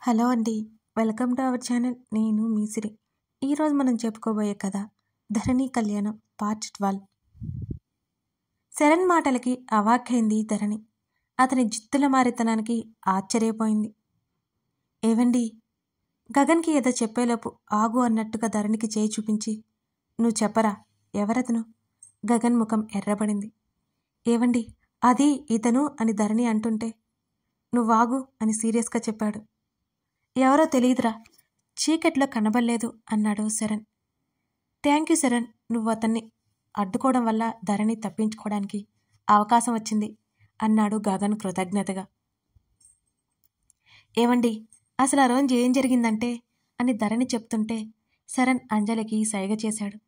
Hello అండి. Welcome to our channel. నేను మీ సిరి. ఈరోజు మనం చెప్పుకోబోయే కథ ధరణి కళ్యాణం పార్ట్ 12. శరణ్ మాటలకి అవాక్కైంది ధరణి. అతని జిత్తుల మారితనానికి ఆశ్చర్యపోయింది. ఏవండి? గగన్కి ఏదో చెప్పేలోపు ఆగు అన్నట్టుగా ధరణికి చేయి చూపించి, నువ్వు చెప్పరా, ఎవరతను? గగన్ ముఖం ఎర్రబడింది. ఏవండి, అది ఇతను అని ధరణి అంటుంటే, నువ్వాగు అని సీరియస్గా చెప్పాడు. ఎవరో తెలియదురా, చీకట్లో కనబడలేదు అన్నాడు శరణ్. థ్యాంక్ యూ శరణ్, నువ్వు అతన్ని అడ్డుకోవడం వల్ల ధరణి తప్పించుకోవడానికి అవకాశం వచ్చింది అన్నాడు గగన్ కృతజ్ఞతగా. ఏవండి, అసలు ఆ రోజు ఏం జరిగిందంటే అని ధరణి చెప్తుంటే శరణ్ అంజలికి సైగ చేశాడు.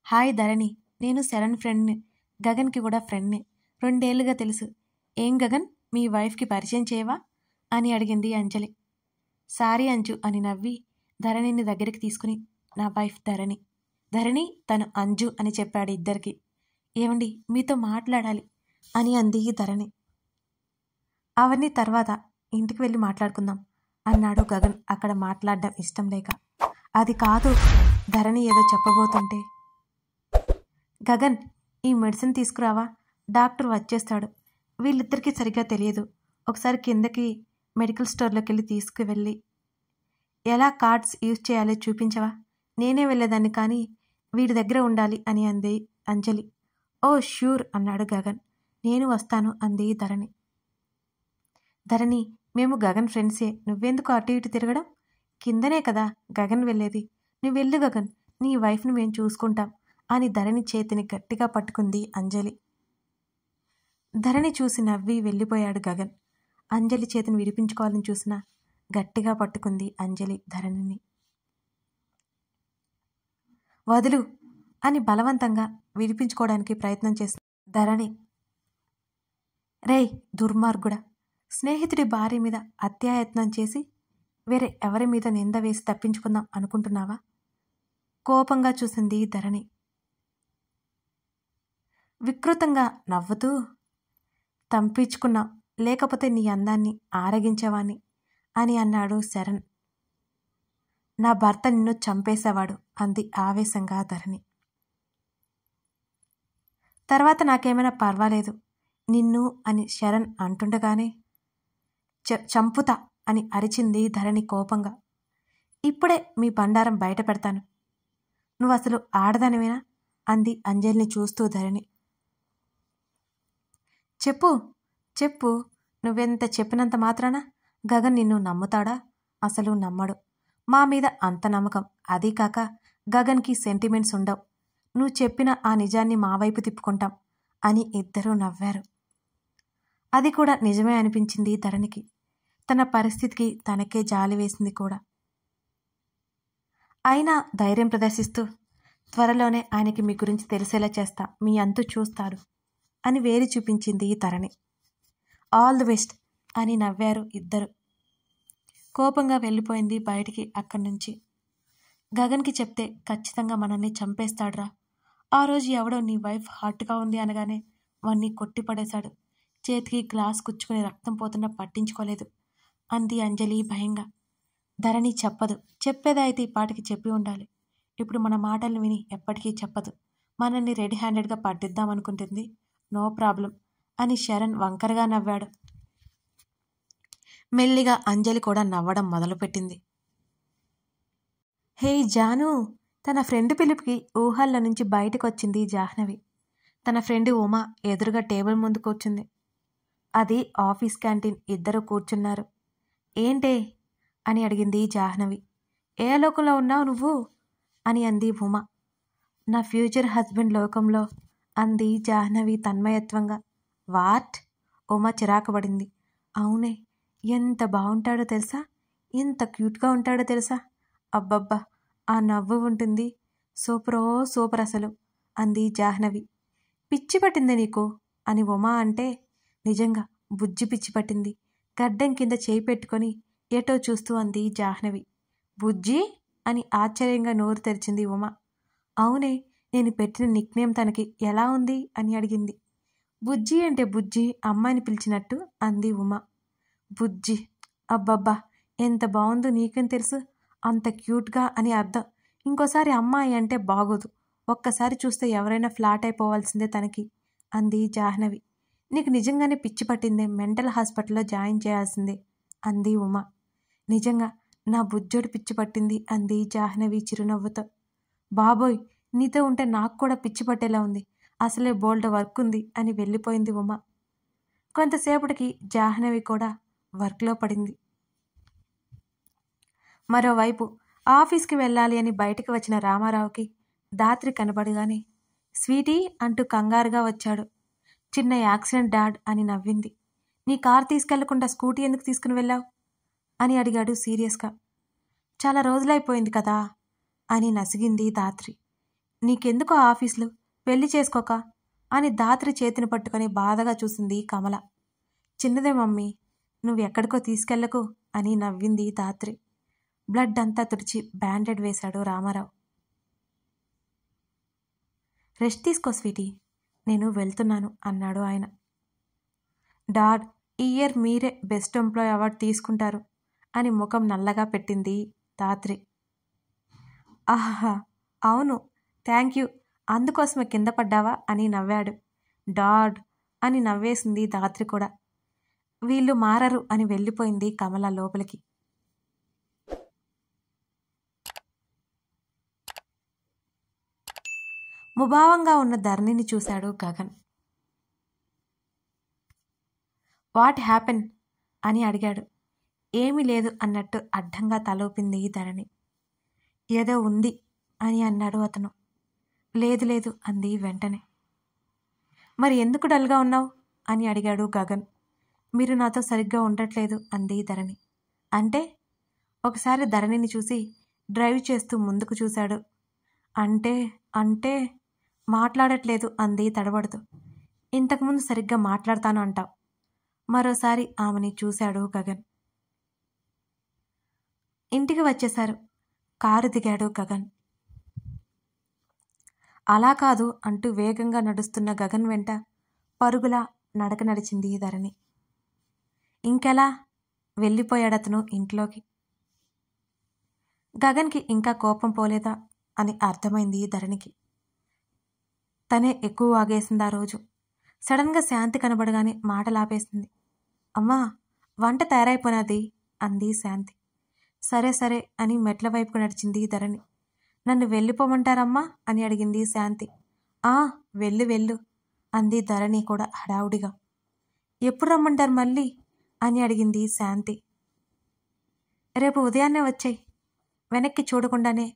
హాయ్ ధరణి, నేను శరణ్ ఫ్రెండ్ని, గగన్కి కూడా ఫ్రెండ్ని, 2 ఏళ్లుగా తెలుసు. ఏం గగన్, మీ వైఫ్కి పరిచయం చేయవా అని అడిగింది అంజలి. సారీ అంజు అని నవ్వి ధరణిని దగ్గరికి తీసుకుని, నా వైఫ్ ధరణి, ధరణి తను అంజు అని చెప్పాడు ఇద్దరికి. ఏమండి, మీతో మాట్లాడాలి అని అంది ధరణి. అవన్నీ తర్వాత ఇంటికి వెళ్ళి మాట్లాడుకుందాం అన్నాడు గగన్ అక్కడ మాట్లాడడం ఇష్టం లేక. అది కాదు, ధరణి ఏదో చెప్పబోతుంటే, గగన్ ఈ మెడిసిన్ తీసుకురావా, డాక్టర్ వచ్చేస్తాడు. వీళ్ళిద్దరికీ సరిగ్గా తెలియదు. ఒకసారి కిందకి మెడికల్ స్టోర్లోకి వెళ్ళి తీసుకువెళ్ళి ఎలా కార్డ్స్ యూజ్ చేయాలో చూపించవా? నేనే వెళ్ళేదాన్ని, కానీ వీడి దగ్గర ఉండాలి అని అంది అంజలి. ఓ ష్యూర్ అన్నాడు గగన్. నేను వస్తాను అంది ధరణి. ధరణి, మేము గగన్ ఫ్రెండ్సే, నువ్వెందుకు అటు ఇటు తిరగడం? కిందనే కదా గగన్ వెళ్ళేది, నువ్వు వెళ్ళు గగన్, నీ వైఫ్ని మేము చూసుకుంటాం అని ధరణి చేతిని గట్టిగా పట్టుకుంది అంజలి. ధరణి చూసి నవ్వి వెళ్ళిపోయాడు గగన్. అంజలి చేతిని విడిపించుకోవాలని చూసినా గట్టిగా పట్టుకుంది అంజలి ధరణిని. వదులు అని బలవంతంగా విడిపించుకోవడానికి ప్రయత్నం చేసింది ధరణి. రేయ్ దుర్మార్గుడా, స్నేహితుడి భార్య మీద అత్యాయత్నం చేసి వేరే ఎవరి మీద నింద వేసి తప్పించుకుందాం అనుకుంటున్నావా? కోపంగా చూసింది ధరణి. వికృతంగా నవ్వుతూ, తంపించుకున్నావు, లేకపోతే నీ అందాన్ని ఆరగించేవాణ్ణి అని అన్నాడు శరణ్. నా భర్త నిన్ను చంపేసేవాడు అంది ఆవేశంగా ధరణి. తర్వాత నాకేమైనా పర్వాలేదు నిన్ను అని శరణ్ అంటుండగానే చంపుతా అని అరిచింది ధరణి కోపంగా. ఇప్పుడే మీ బండారం బయట పెడతాను, నువ్వు అసలు ఆడదానివేనా అంది అంజలిని చూస్తూ ధరణి. చెప్పు చెప్పు, నువ్వెంత చెప్పినంత మాత్రాన గగన్ నిన్ను నమ్ముతాడా? అసలు నమ్మడు. మా మీద అంత నమ్మకం, అదీ కాక గగన్కి సెంటిమెంట్స్ ఉండవు. నువ్వు చెప్పిన ఆ నిజాన్ని మా వైపు తిప్పుకుంటాం అని ఇద్దరూ నవ్వారు. అది కూడా నిజమే అనిపించింది ధరణికి. తన పరిస్థితికి తనకే జాలి వేసింది కూడా. అయినా ధైర్యం ప్రదర్శిస్తూ, త్వరలోనే ఆయనకి మీ గురించి తెలిసేలా చేస్తా, మీ అంతు చూస్తారు అని వేరి చూపించింది ధరణి. ఆల్ ది బెస్ట్ అని నవ్వారు ఇద్దరు. కోపంగా వెళ్ళిపోయింది బయటికి అక్కడి నుంచి. గగన్కి చెప్తే ఖచ్చితంగా మనల్ని చంపేస్తాడ్రా. ఆ రోజు ఎవడో నీ వైఫ్ హాట్గా ఉంది అనగానే వాణ్ణి కొట్టిపడేశాడు. చేతికి గ్లాస్ కుచ్చుకుని రక్తం పోతున్నా పట్టించుకోలేదు అంది అంజలి భయంగా. ధరణి చెప్పదు, చెప్పేదైతే ఈ పాటికి చెప్పి ఉండాలి. ఇప్పుడు మన మాటలు విని ఎప్పటికీ చెప్పదు. మనల్ని రెడీ హ్యాండెడ్గా పట్టిద్దామనుకుంటుంది. నో ప్రాబ్లం అని శరణ్ వంకరగా నవ్వాడు. మెల్లిగా అంజలి కూడా నవ్వడం మొదలుపెట్టింది. హే జాను, తన ఫ్రెండ్ పిలుపుకి ఊహల్లో నుంచి బయటకు వచ్చింది జాహ్నవి. తన ఫ్రెండ్ ఉమా ఎదురుగా టేబుల్ ముందు కూర్చుంది. అది ఆఫీస్ క్యాంటీన్. ఇద్దరు కూర్చున్నారు. ఏంటే అని అడిగింది జాహ్నవి. ఏ లోకంలో ఉన్నావు నువ్వు అని అంది ఉమా. నా ఫ్యూచర్ హస్బెండ్ లోకంలో అంది జాహ్నవి తన్మయత్వంగా. వాట్? ఉమా చిరాకుపడింది. అవునే, ఎంత బాగుంటాడో తెలుసా, ఎంత క్యూట్గా ఉంటాడో తెలుసా, అబ్బబ్బా ఆ నవ్వు ఉంటుంది, సూపరో సూపర్ అసలు అంది జాహ్నవి. పిచ్చి పట్టింది నీకు అని ఉమా అంటే, నిజంగా బుజ్జి పిచ్చి పట్టింది. గడ్డం కింద చేయి పెట్టుకొని ఏటో చూస్తూ అంది జాహ్నవి. బుజ్జి అని ఆశ్చర్యంగా నోరు తెరిచింది ఉమా. అవునే, నేను పెట్టిన నిక్నేమ్ తనకి ఎలా ఉంది అని అడిగింది. బుజ్జి అంటే బుజ్జి, అమ్మాయిని పిలిచినట్టు అంది ఉమా. బుజ్జి, అబ్బబ్బా ఎంత బాగుందో నీకేం తెలుసు, అంత క్యూట్గా అని అర్థం. ఇంకోసారి అమ్మాయి అంటే బాగోదు, ఒక్కసారి చూస్తే ఎవరైనా ఫ్లాట్ అయిపోవాల్సిందే తనకి అంది జాహ్నవి. నీకు నిజంగానే పిచ్చి పట్టిందే, మెంటల్ హాస్పిటల్లో జాయిన్ చేయాల్సిందే అంది ఉమా. నిజంగా నా బుజ్జోడు పిచ్చి పట్టింది అంది జాహ్నవి చిరునవ్వుతో. బాబోయ్, నీతో ఉంటే నాకు కూడా పిచ్చి పట్టేలా ఉంది, అసలే బోల్డ్ వర్క్ ఉంది అని వెళ్ళిపోయింది ఉమా. కొంతసేపటికి జాహ్నవి కూడా వర్క్లో పడింది. మరోవైపు ఆఫీస్కి వెళ్ళాలి అని బయటికి వచ్చిన రామారావుకి దాత్రి కనబడగానే స్వీటీ అంటూ కంగారుగా వచ్చాడు. చిన్న యాక్సిడెంట్ డాడ్ అని నవ్వింది. నీ కార్ తీసుకెళ్లకుండా స్కూటీ ఎందుకు తీసుకుని వెళ్ళావు అని అడిగాడు సీరియస్గా. చాలా రోజులైపోయింది కదా అని నసిగింది దాత్రి. నీకెందుకో ఆఫీసులు, పెళ్లి చేసుకోక అని దాత్రి చేతిని పట్టుకొని బాధగా చూసింది కమల. చిన్నదే మమ్మీ, నువ్వు ఎక్కడికో తీసుకెళ్లకు అని నవ్వింది దాత్రి. బ్లడ్ అంతా తుడిచి బ్యాండెడ్ వేశాడు రామారావు. రెస్ట్ తీసుకో స్వీటీ, నేను వెళ్తున్నాను అన్నాడు ఆయన. డాడ్, ఈ ఇయర్ మీరే బెస్ట్ ఎంప్లాయ్ అవార్డు తీసుకుంటారు అని ముఖం నల్లగా పెట్టింది దాత్రి. ఆహా, అవును, థ్యాంక్ యూ, అందుకోసమే కింద పడ్డావా అని నవ్వాడు. డాడ్ అని నవ్వేసింది దాత్రి కూడా. వీళ్ళు మారరు అని వెళ్ళిపోయింది కమల లోపలికి. ముభావంగా ఉన్న ధరణిని చూశాడు గగన్. వాట్ హ్యాపెన్ అని అడిగాడు. ఏమీ లేదు అన్నట్టు అడ్డంగా తలూపింది ధరణి. ఏదో ఉంది అని అన్నాడు అతను. లేదు లేదు అంది వెంటనే. మరి ఎందుకు డల్గా ఉన్నావు అని అడిగాడు గగన్. మీరు నాతో సరిగ్గా ఉండట్లేదు అంది ధరణి. అంటే? ఒకసారి ధరణిని చూసి డ్రైవ్ చేస్తూ ముందుకు చూశాడు. అంటే అంటే మాట్లాడట్లేదు అంది తడబడుతూ. ఇంతకుముందు సరిగ్గా మాట్లాడతాను అంటావు. మరోసారి ఆమెని చూశాడు గగన్. ఇంటికి వచ్చేశారు. కారు దిగాడు గగన్. అలా కాదు అంటూ వేగంగా నడుస్తున్న గగన్ వెంట పరుగులా నడక నడిచింది ధరణి. ఇంకెలా? వెళ్ళిపోయాడతను ఇంట్లోకి. గగన్కి ఇంకా కోపం పోలేదా అని అర్థమైంది ధరణికి. తనే ఎక్కువ వాగేసింది ఆ రోజు. సడన్గా శాంతి కనబడగానే మాటలాపేసింది. అమ్మా, వంట తయారైపోయినది అంది శాంతి. సరే సరే అని మెట్ల వైపుకు నడిచింది ధరణి. నన్ను వెళ్ళిపోమంటారమ్మా అని అడిగింది శాంతి. ఆ, వెళ్ళు అంది ధరణి కూడా హడావుడిగా. ఎప్పుడు రమ్మంటారు మళ్ళీ అని అడిగింది శాంతి. రేపు ఉదయాన్నే వచ్చాయి. వెనక్కి చూడకుండానే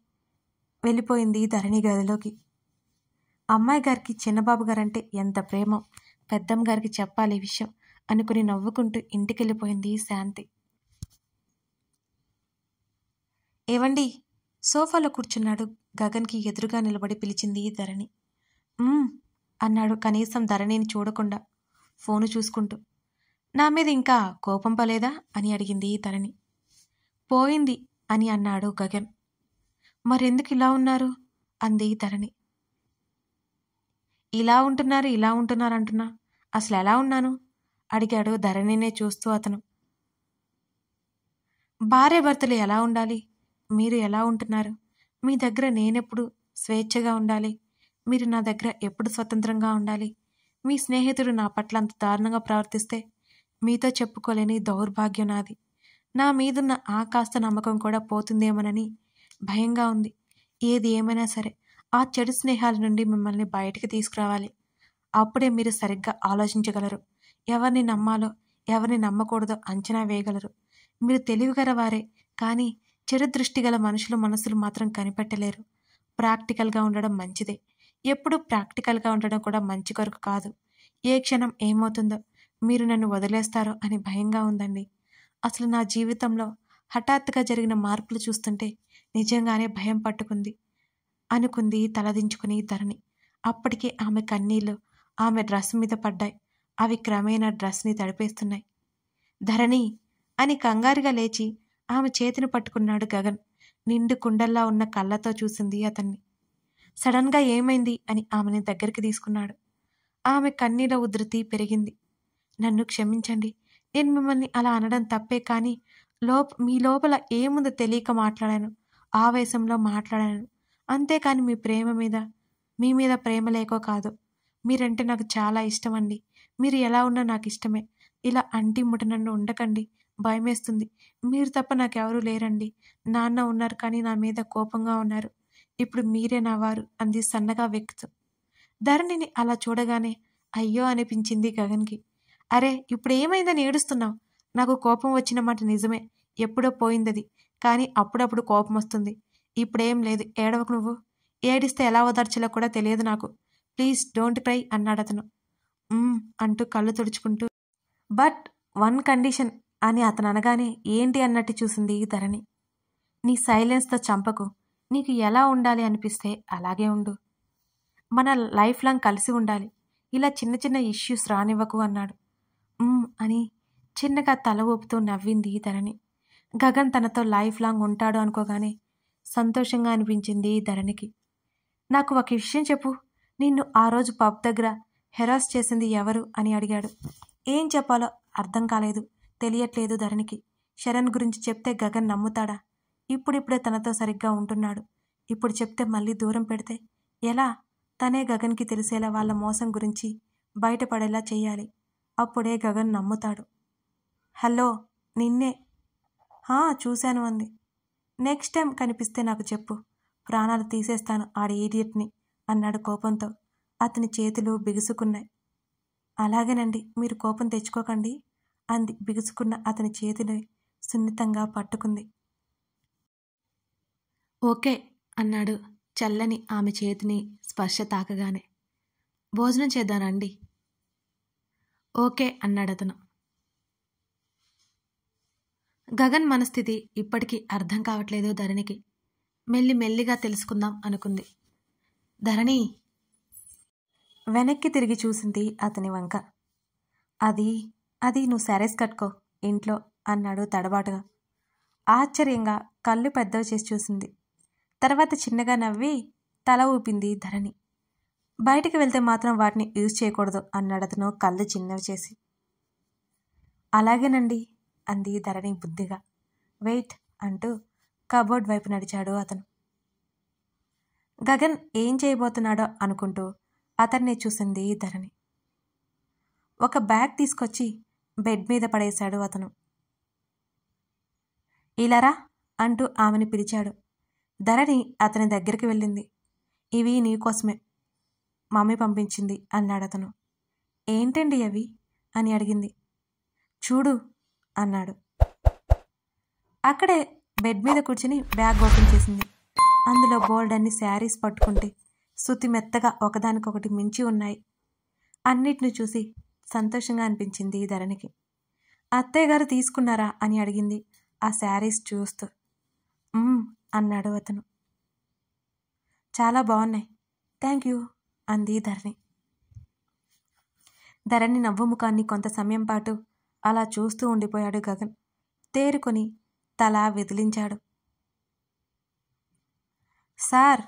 వెళ్ళిపోయింది ధరణి గదిలోకి. అమ్మాయి గారికి చిన్నబాబు గారంటే ఎంత ప్రేమో పెద్దమ్మ గారికి చెప్పాలి ఈ విషయం అనుకుని నవ్వుకుంటూ ఇంటికెళ్ళిపోయింది శాంతి. ఏవండి, సోఫాలో కూర్చున్నాడు గగన్కి ఎదురుగా నిలబడి పిలిచింది ధరణి. అన్నాడు కనీసం ధరణిని చూడకుండా ఫోను చూసుకుంటూ. నా మీద ఇంకా కోపం పోలేదా అని అడిగింది ధరణి. పోయింది అని అన్నాడు గగన్. మరెందుకు ఇలా ఉన్నారు అంది ధరణి. ఇలా ఉంటున్నారు అంటున్నా, అసలు ఎలా ఉన్నాను అడిగాడు ధరణినే చూస్తూ అతను. భార్య భర్తలు ఎలా ఉండాలి, మీరు ఎలా ఉంటున్నారు? మీ దగ్గర నేనెప్పుడు స్వేచ్ఛగా ఉండాలి, మీరు నా దగ్గర ఎప్పుడు స్వతంత్రంగా ఉండాలి? మీ స్నేహితుడు నా పట్ల అంత దారుణంగా ప్రవర్తిస్తే మీతో చెప్పుకోలేని దౌర్భాగ్యం నాది. నా మీదున్న ఆ కాస్త నమ్మకం కూడా పోతుందేమోనని భయంగా ఉంది. ఏది ఏమైనా సరే ఆ చెడు స్నేహాల నుండి మిమ్మల్ని బయటికి తీసుకురావాలి. అప్పుడే మీరు సరిగ్గా ఆలోచించగలరు. ఎవరిని నమ్మాలో ఎవరిని నమ్మకూడదో అంచనా వేయగలరు. మీరు తెలివిగల వారే, కానీ చెడు దృష్టి గల మనసులు మాత్రం కనిపెట్టలేరు. ప్రాక్టికల్గా ఉండడం మంచిదే. ఎప్పుడూ ప్రాక్టికల్గా ఉండడం కూడా మంచి కొరకు కాదు. ఏ క్షణం ఏమవుతుందో, మీరు నన్ను వదిలేస్తారో అని భయంగా ఉందండి. అసలు నా జీవితంలో హఠాత్తుగా జరిగిన మార్పులు చూస్తుంటే నిజంగానే భయం పట్టుకుంది అనుకుంది తలదించుకుని ధరణి. అప్పటికే ఆమె కన్నీళ్లు ఆమె డ్రెస్ మీద పడ్డాయి. అవి క్రమేణా డ్రెస్ని తడిపేస్తున్నాయి. ధరణి అని కంగారుగా లేచి ఆమె చేతిని పట్టుకున్నాడు గగన్. నిండు కుండల్లా ఉన్న కళ్ళతో చూసింది అతన్ని. సడన్గా ఏమైంది అని ఆమెని దగ్గరికి తీసుకున్నాడు. ఆమె కన్నీళ్ళ ఉధృతి పెరిగింది. నన్ను క్షమించండి, నేను మిమ్మల్ని అలా అనడం తప్పే, కానీ మీ లోపల ఏముందో తెలియక మాట్లాడాను. ఆవేశంలో మాట్లాడాను. అంతేకాని మీ మీద ప్రేమ లేకో కాదు. మీరంటే నాకు చాలా ఇష్టమండి. మీరు ఎలా ఉన్నా నాకు ఇష్టమే. ఇలా అంటి ముట్టనన్ను ఉండకండి. భయమేస్తుంది. మీరు తప్ప నాకెవరూ లేరండి. నాన్న ఉన్నారు కానీ నా మీద కోపంగా ఉన్నారు. ఇప్పుడు మీరే నా వారు అంది సన్నగా వెక్కుతూ. ధరణిని అలా చూడగానే అయ్యో అనిపించింది గగన్కి. అరే ఇప్పుడు ఏమైందని ఏడుస్తున్నావు? నాకు కోపం వచ్చిన మాట నిజమే. ఎప్పుడో పోయిందది. కానీ అప్పుడప్పుడు కోపం వస్తుంది. ఇప్పుడేం లేదు. ఏడవకు నువ్వు. ఏడిస్తే ఎలా ఓదార్చాలో కూడా తెలియదు నాకు. ప్లీజ్ డోంట్ క్రై అన్నాడతను. అంటూ కళ్ళు తుడుచుకుంటూ. బట్ వన్ కండిషన్ అని అతను అనగానే ఏంటి అన్నట్టు చూసింది ధరణి. నీ సైలెన్స్తో చంపకు. నీకు ఎలా ఉండాలి అనిపిస్తే అలాగే ఉండు. మన లైఫ్ లాంగ్ కలిసి ఉండాలి. ఇలా చిన్న చిన్న ఇష్యూస్ రానివ్వకు అన్నాడు. అని చిన్నగా తల ఊపుతూ నవ్వింది ధరణి. గగన్ తనతో లైఫ్ లాంగ్ ఉంటాడు అనుకోగానే సంతోషంగా అనిపించింది ధరణికి. నాకు ఒక విషయం చెప్పు. నిన్ను ఆ రోజు పబ్ దగ్గర హెరాస్ చేసింది ఎవరు అని అడిగాడు. ఏం చెప్పాలో అర్థం కాలేదు. తెలియట్లేదు ధరణికి. శరణ్ గురించి చెప్తే గగన్ నమ్ముతాడా? ఇప్పుడిప్పుడే తనతో సరిగ్గా ఉంటున్నాడు. ఇప్పుడు చెప్తే మళ్ళీ దూరం పెడితే ఎలా? తనే గగన్కి తెలిసేలా వాళ్ళ మోసం గురించి బయటపడేలా చెయ్యాలి. అప్పుడే గగన్ నమ్ముతాడు. హలో, నిన్నే. చూశాను అంది. నెక్స్ట్ టైం కనిపిస్తే నాకు చెప్పు. ప్రాణాలు తీసేస్తాను ఆడి ఈడియట్ని అన్నాడు కోపంతో. అతని చేతులు బిగుసుకున్నాయి. అలాగేనండి, మీరు కోపం తెచ్చుకోకండి అంది బిగుసుకున్న అతని చేతిని సున్నితంగా పట్టుకుంది. ఓకే అన్నాడు చల్లని ఆమె చేతిని స్పర్శ తాకగానే. భోజనం చేద్దానండి. ఓకే అన్నాడతను. గగన్ మనస్థితి ఇప్పటికీ అర్థం కావట్లేదు ధరణికి. మెల్లిగా తెలుసుకుందాం అనుకుంది. ధరణి వెనక్కి తిరిగి చూసింది అతని వంక. అది నువ్వు శారీస్ కట్టుకో ఇంట్లో అన్నాడు తడబాటుగా. ఆశ్చర్యంగా కళ్ళు పెద్దవి చేసి చూసింది. తర్వాత చిన్నగా నవ్వి తల ఊపింది ధరణి. బయటికి వెళ్తే మాత్రం వాటిని యూజ్ చేయకూడదు అన్నాడతను కళ్ళు చిన్నవి చేసి. అలాగేనండి అంది ధరణి బుద్ధిగా. వెయిట్ అంటూ కబోర్డ్ వైపు నడిచాడు అతను. గగన్ ఏం చేయబోతున్నాడో అనుకుంటూ అతన్నే చూసింది ధరణి. ఒక బ్యాగ్ తీసుకొచ్చి బెడ్ మీద పడేశాడు అతను. ఇలారా అంటూ ఆమెను పిలిచాడు. ధరణి అతని దగ్గరికి వెళ్ళింది. ఇవి నీకోసమే మమ్మీ పంపించింది అన్నాడతను. ఏంటండి అవి అని అడిగింది. చూడు అన్నాడు. అక్కడే బెడ్ మీద కూర్చుని బ్యాగ్ ఓపెన్ చేసింది. అందులో బోల్డన్ని శారీస్ పట్టుకుంటే సుతి మెత్తగా ఒకదానికొకటి మించి ఉన్నాయి. అన్నిటిని చూసి సంతోషంగా అనిపించింది ధరణికి. అత్తయ్య గారు తీసుకున్నారా అని అడిగింది ఆ శారీస్ చూస్తూ. అన్నాడు అతను. చాలా బాగున్నాయి, థ్యాంక్ యూ అంది ధరణి. ధరణి నవ్వు ముఖాన్ని కొంత సమయం పాటు అలా చూస్తూ ఉండిపోయాడు గగన్. తేరుకొని తల విదిలించాడు. సార్,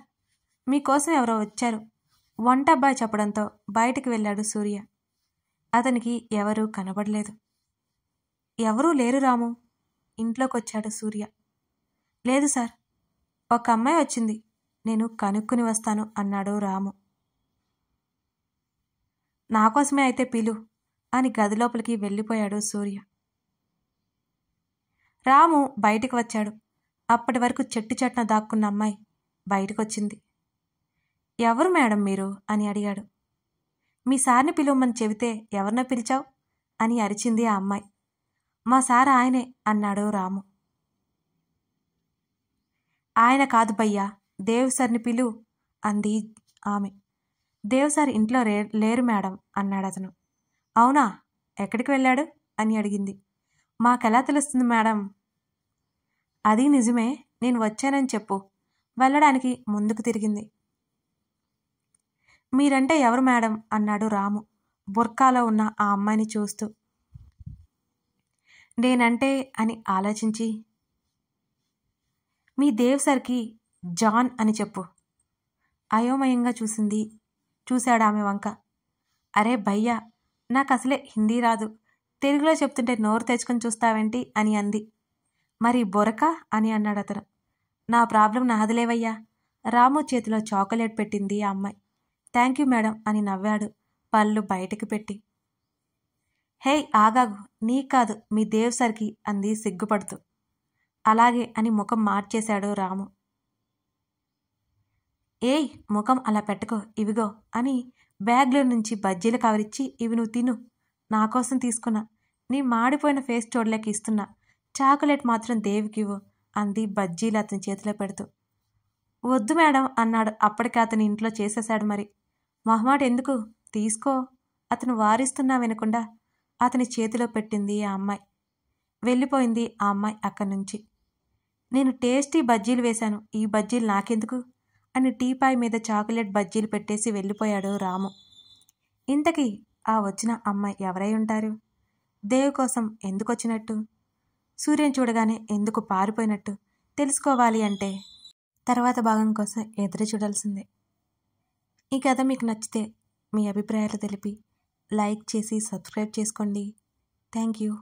మీకోసం ఎవరో వచ్చారు వంట అబ్బాయి చెప్పడంతో బయటికి వెళ్ళాడు సూర్య. అతనికి ఎవరూ కనబడలేదు. ఎవరూ లేరు రాము. ఇంట్లోకొచ్చాడు సూర్య. లేదు సార్, ఒక అమ్మాయి వచ్చింది, నేను కనుక్కుని వస్తాను అన్నాడు రాము. నాకోసమే అయితే పిలు అని గదిలోపలికి వెళ్ళిపోయాడు సూర్య. రాము బయటికి వచ్చాడు. అప్పటి వరకు చెట్టు చెట్టున దాక్కున్న అమ్మాయి బయటకొచ్చింది. ఎవరు మేడం మీరు అని అడిగాడు. మీ సార్ని పిలువమని చెబితే ఎవరినో పిలిచావు అని అరిచింది ఆ అమ్మాయి. మా సార్ ఆయనే అన్నాడు రాము. ఆయన కాదు భయ్యా, దేవ్ సార్ని పిలువు అంది ఆమె. దేవ్ సార్ ఇంట్లో లేరు మేడం అన్నాడతను. అవునా, ఎక్కడికి వెళ్ళాడు అని అడిగింది. మాకెలా తెలుస్తుంది మేడం? అది నిజమే, నేను వచ్చానని చెప్పు. వెళ్ళడానికి ముందుకు తిరిగింది. మీరంటే ఎవరు మేడం అన్నాడు రాము బుర్కాలో ఉన్న ఆ అమ్మాయిని చూస్తూ. నేనంటే అని ఆలోచించి, మీ దేవ్ సార్కి జాన్ అని చెప్పు. అయోమయంగా చూశాడు ఆమె వంక. అరే భయ్యా, నాకు అసలే హిందీ రాదు, తెలుగులో చెప్తుంటే నోరు తెచ్చుకొని చూస్తావేంటి అని అంది. మరి బొరక అని అన్నాడు అతను. నా ప్రాబ్లం నాదిలేవయ్యా. రాము చేతిలో చాక్లెట్ పెట్టింది ఆ అమ్మాయి. థ్యాంక్ యూ మేడం అని నవ్వాడు పళ్ళు బయటకు పెట్టి. హేయ్ ఆగాగు, నీకు కాదు మీ దేవ్ సర్కి అంది సిగ్గుపడుతూ. అలాగే అని ముఖం మార్చేశాడు రాము. ఏయ్ ముఖం అలా పెట్టుకో, ఇవిగో అని బ్యాగ్లో నుంచి బజ్జీల కవరిచ్చి, ఇవి నువ్వు తిను, నా కోసం తీసుకున్నా, నీ మాడిపోయిన ఫేస్ చూడలేక ఇస్తున్నా, చాక్లెట్ మాత్రం దేవికివ్వు అంది బజ్జీలు అతని చేతిలో పెడుతూ. వద్దు మేడం అన్నాడు. అప్పటికే అతని ఇంట్లో చేసేశాడు. మరి మొహమాట ఎందుకు, తీసుకో అతను వారిస్తున్నా వినకుండా అతని చేతిలో పెట్టింది ఆ అమ్మాయి. వెళ్ళిపోయింది ఆ అమ్మాయి అక్కడి నుంచి. నేను టేస్టీ బజ్జీలు వేశాను, ఈ బజ్జీలు నాకెందుకు అని టీపాయ్ మీద చాక్లెట్ బజ్జీలు పెట్టేసి వెళ్ళిపోయాడు రాము. ఇంతకీ ఆ వచ్చిన అమ్మాయి ఎవరై ఉంటారు? దేవ్ కోసం ఎందుకు వచ్చినట్టు? సూర్యం చూడగానే ఎందుకు పారిపోయినట్టు? తెలుసుకోవాలి అంటే తర్వాత భాగం కోసం ఎదురు చూడాల్సిందే. ఈ కథ మీకు నచ్చితే మీ అభిప్రాయాలు తెలిపి లైక్ చేసి సబ్స్క్రైబ్ చేసుకోండి. Thank you.